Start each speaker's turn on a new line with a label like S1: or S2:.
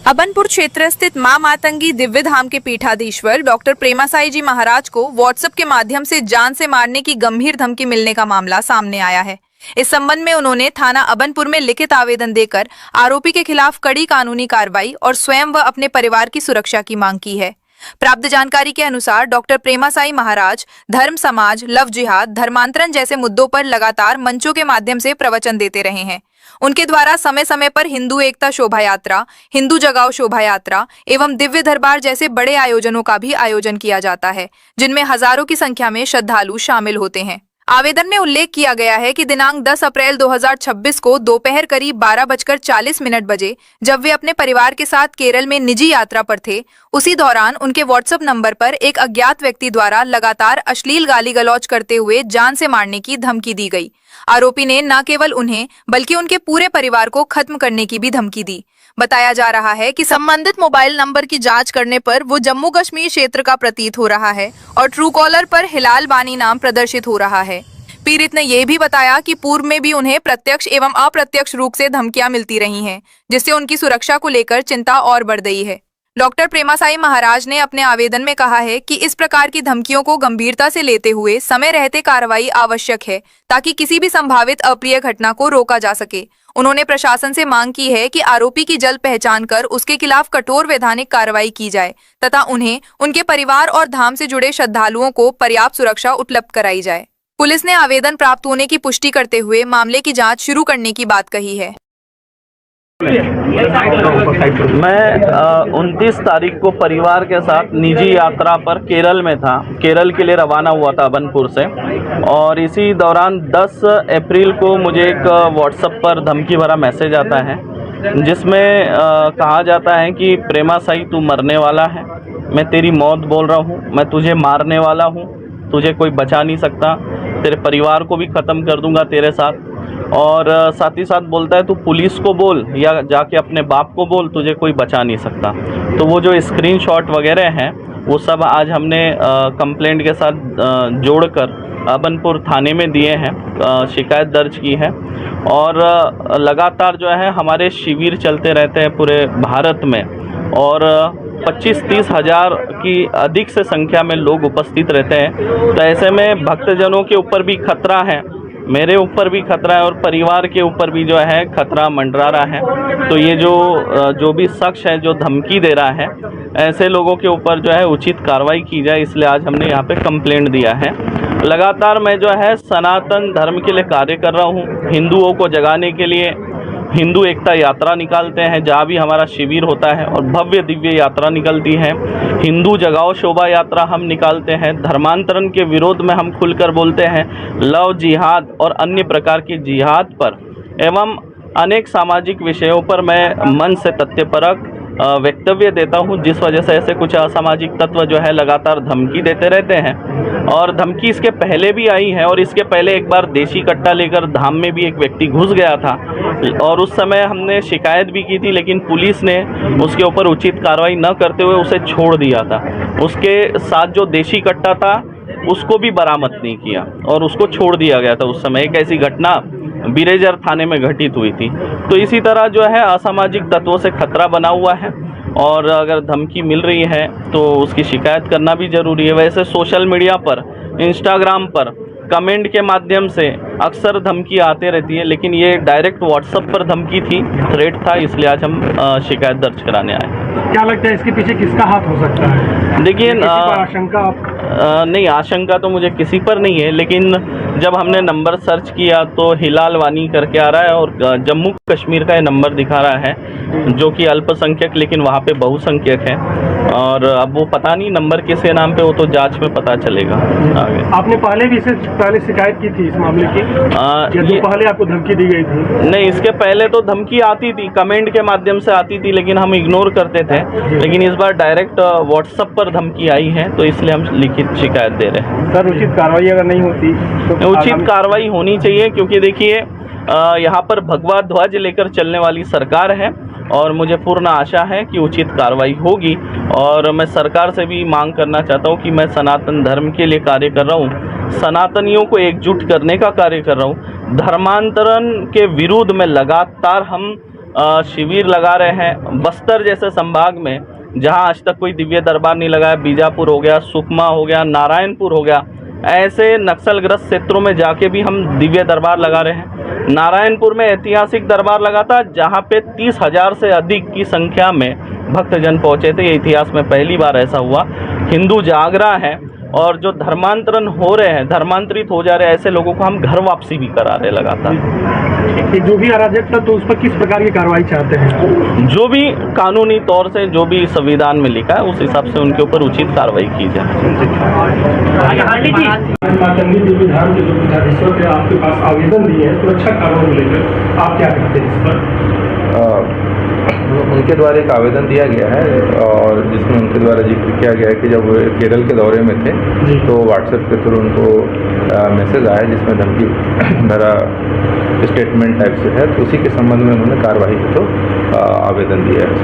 S1: अबनपुर क्षेत्र स्थित मां मातंगी दिव्य धाम के पीठाधीश्वर डॉक्टर प्रेमासाई जी महाराज को व्हाट्सएप के माध्यम से जान से मारने की गंभीर धमकी मिलने का मामला सामने आया है। इस संबंध में उन्होंने थाना अबनपुर में लिखित आवेदन देकर आरोपी के खिलाफ कड़ी कानूनी कार्रवाई और स्वयं व अपने परिवार की सुरक्षा की मांग की है। प्राप्त जानकारी के अनुसार डॉक्टर प्रेमासाई महाराज धर्म, समाज, लव जिहाद, धर्मांतरण जैसे मुद्दों पर लगातार मंचों के माध्यम से प्रवचन देते रहे हैं। उनके द्वारा समय समय पर हिंदू एकता शोभा यात्रा, हिंदू जगाओ शोभा यात्रा एवं दिव्य दरबार जैसे बड़े आयोजनों का भी आयोजन किया जाता है, जिनमें हजारों की संख्या में श्रद्धालु शामिल होते हैं। आवेदन में उल्लेख किया गया है कि दिनांक 10 अप्रैल 2026 को दोपहर करीब 12:40 बजे जब वे अपने परिवार के साथ केरल में निजी यात्रा पर थे, उसी दौरान उनके व्हाट्सएप नंबर पर एक अज्ञात व्यक्ति द्वारा लगातार अश्लील गाली गलौज करते हुए जान से मारने की धमकी दी गई। आरोपी ने न केवल उन्हें बल्कि उनके पूरे परिवार को खत्म करने की भी धमकी दी। बताया जा रहा है कि संबंधित मोबाइल नंबर की जांच करने पर वो जम्मू कश्मीर क्षेत्र का प्रतीत हो रहा है और ट्रू कॉलर पर हिलाल बानी नाम प्रदर्शित हो रहा है। पीड़ित ने यह भी बताया कि पूर्व में भी उन्हें प्रत्यक्ष एवं अप्रत्यक्ष रूप से धमकियां मिलती रही हैं, जिससे उनकी सुरक्षा को लेकर चिंता और बढ़ गई है। डॉक्टर प्रेमासाई महाराज ने अपने आवेदन में कहा है कि इस प्रकार की धमकियों को गंभीरता से लेते हुए समय रहते कार्रवाई आवश्यक है, ताकि किसी भी संभावित अप्रिय घटना को रोका जा सके। उन्होंने प्रशासन से मांग की है कि आरोपी की जल्द पहचान कर उसके खिलाफ कठोर वैधानिक कार्रवाई की जाए तथा उन्हें, उनके परिवार और धाम से जुड़े श्रद्धालुओं को पर्याप्त सुरक्षा उपलब्ध कराई जाए। पुलिस ने आवेदन प्राप्त होने की पुष्टि करते हुए मामले की जांच शुरू करने की बात कही है।
S2: मैं 29 तारीख को परिवार के साथ निजी यात्रा पर केरल में था। केरल के लिए रवाना हुआ था अबनपुर से, और इसी दौरान 10 अप्रैल को मुझे एक व्हाट्सएप पर धमकी भरा मैसेज आता है, जिसमें कहा जाता है कि प्रेमासाई तू मरने वाला है, मैं तेरी मौत बोल रहा हूँ, मैं तुझे मारने वाला हूँ, तुझे कोई बचा नहीं सकता, तेरे परिवार को भी ख़त्म कर दूंगा तेरे साथ। और साथ ही साथ बोलता है तू पुलिस को बोल या जाके अपने बाप को बोल, तुझे कोई बचा नहीं सकता। तो वो जो स्क्रीनशॉट वगैरह हैं वो सब आज हमने कंप्लेंट के साथ जोड़कर अबनपुर थाने में दिए हैं, शिकायत दर्ज की है। और लगातार जो है हमारे शिविर चलते रहते हैं पूरे भारत में, और 25-30 हज़ार की अधिक से संख्या में लोग उपस्थित रहते हैं। तो ऐसे में भक्तजनों के ऊपर भी खतरा है, मेरे ऊपर भी खतरा है और परिवार के ऊपर भी जो है खतरा मंडरा रहा है। तो ये जो भी शख्स है जो धमकी दे रहा है, ऐसे लोगों के ऊपर जो है उचित कार्रवाई की जाए, इसलिए आज हमने यहाँ पे कंप्लेंट दिया है। लगातार मैं जो है सनातन धर्म के लिए कार्य कर रहा हूँ। हिंदुओं को जगाने के लिए हिंदू एकता यात्रा निकालते हैं, जहाँ भी हमारा शिविर होता है, और भव्य दिव्य यात्रा निकलती है। हिंदू जगाओ शोभा यात्रा हम निकालते हैं। धर्मांतरण के विरोध में हम खुलकर बोलते हैं। लव जिहाद और अन्य प्रकार की जिहाद पर एवं अनेक सामाजिक विषयों पर मैं मन से तथ्यपरक वक्तव्य देता हूं, जिस वजह से ऐसे कुछ असामाजिक तत्व जो है लगातार धमकी देते रहते हैं। और धमकी इसके पहले भी आई है, और इसके पहले एक बार देशी कट्टा लेकर धाम में भी एक व्यक्ति घुस गया था, और उस समय हमने शिकायत भी की थी, लेकिन पुलिस ने उसके ऊपर उचित कार्रवाई न करते हुए उसे छोड़ दिया था। उसके साथ जो देशी कट्टा था उसको भी बरामद नहीं किया और उसको छोड़ दिया गया था। उस समय एक ऐसी घटना बिरेजर थाने में घटित हुई थी। तो इसी तरह जो है असामाजिक तत्वों से खतरा बना हुआ है, और अगर धमकी मिल रही है तो उसकी शिकायत करना भी ज़रूरी है। वैसे सोशल मीडिया पर, इंस्टाग्राम पर कमेंट के माध्यम से अक्सर धमकी आते रहती है, लेकिन ये डायरेक्ट व्हाट्सएप पर धमकी थी, थ्रेट था, इसलिए आज हम शिकायत दर्ज कराने आए।
S3: क्या लगता है इसके पीछे किसका हाथ हो सकता है?
S2: देखिए,
S3: आशंका
S2: नहीं, आशंका तो मुझे किसी पर नहीं है, लेकिन जब हमने नंबर सर्च किया तो हिलाल वानी करके आ रहा है, और जम्मू कश्मीर का ये नंबर दिखा रहा है, जो कि अल्पसंख्यक लेकिन वहाँ पे बहुसंख्यक है। और अब वो पता नहीं नंबर किसके नाम पे, वो तो जांच में पता चलेगा आगे।
S3: आपने पहले भी इससे पहले शिकायत की थी इस मामले की, या पहले आपको धमकी दी गई थी?
S2: नहीं, इसके पहले तो धमकी आती थी, कमेंट के माध्यम से आती थी, लेकिन हम इग्नोर करते थे। लेकिन इस बार डायरेक्ट व्हाट्सएप पर धमकी आई है, तो इसलिए हम लिखित शिकायत दे रहे हैं।
S3: सर, उचित कार्रवाई अगर नहीं होती तो
S2: उचित कार्रवाई होनी चाहिए, क्योंकि देखिए यहाँ पर भगवा ध्वज लेकर चलने वाली सरकार है, और मुझे पूर्ण आशा है कि उचित कार्रवाई होगी। और मैं सरकार से भी मांग करना चाहता हूँ कि मैं सनातन धर्म के लिए कार्य कर रहा हूँ, सनातनियों को एकजुट करने का कार्य कर रहा हूँ। धर्मांतरण के विरुद्ध में लगातार हम शिविर लगा रहे हैं। बस्तर जैसे संभाग में जहां आज तक कोई दिव्य दरबार नहीं लगा है, बीजापुर हो गया, सुकमा हो गया, नारायणपुर हो गया, ऐसे नक्सलग्रस्त क्षेत्रों में जाके भी हम दिव्य दरबार लगा रहे हैं। नारायणपुर में ऐतिहासिक दरबार लगा था जहां पे 30,000 से अधिक की संख्या में भक्तजन पहुंचे थे। ये इतिहास में पहली बार ऐसा हुआ। हिंदू जागरा है और जो धर्मांतरण हो रहे हैं, धर्मांतरित हो जा रहे हैं, ऐसे लोगों को हम घर वापसी भी करा रहे लगातार।
S3: जो भी अराजक था तो उस पर किस प्रकार की कार्रवाई चाहते हैं?
S2: जो भी कानूनी तौर से जो भी संविधान में लिखा है उस हिसाब से उनके ऊपर उचित कार्रवाई की जाए।
S3: मातंगी देवी धाम के जो पीठाधीश्वर थे आपके पास आवेदन दिए हैं सुरक्षा कारणों को लेकर, आप क्या कहते हैं इस पर?
S4: उनके द्वारा एक आवेदन दिया गया है और जिसमें उनके द्वारा जिक्र किया गया है कि जब केरल के दौरे में थे तो व्हाट्सएप के थ्रू उनको मैसेज आया जिसमें धमकी भरा स्टेटमेंट टाइप से है, तो उसी के संबंध में उन्होंने कार्रवाई को तो आवेदन दिया है।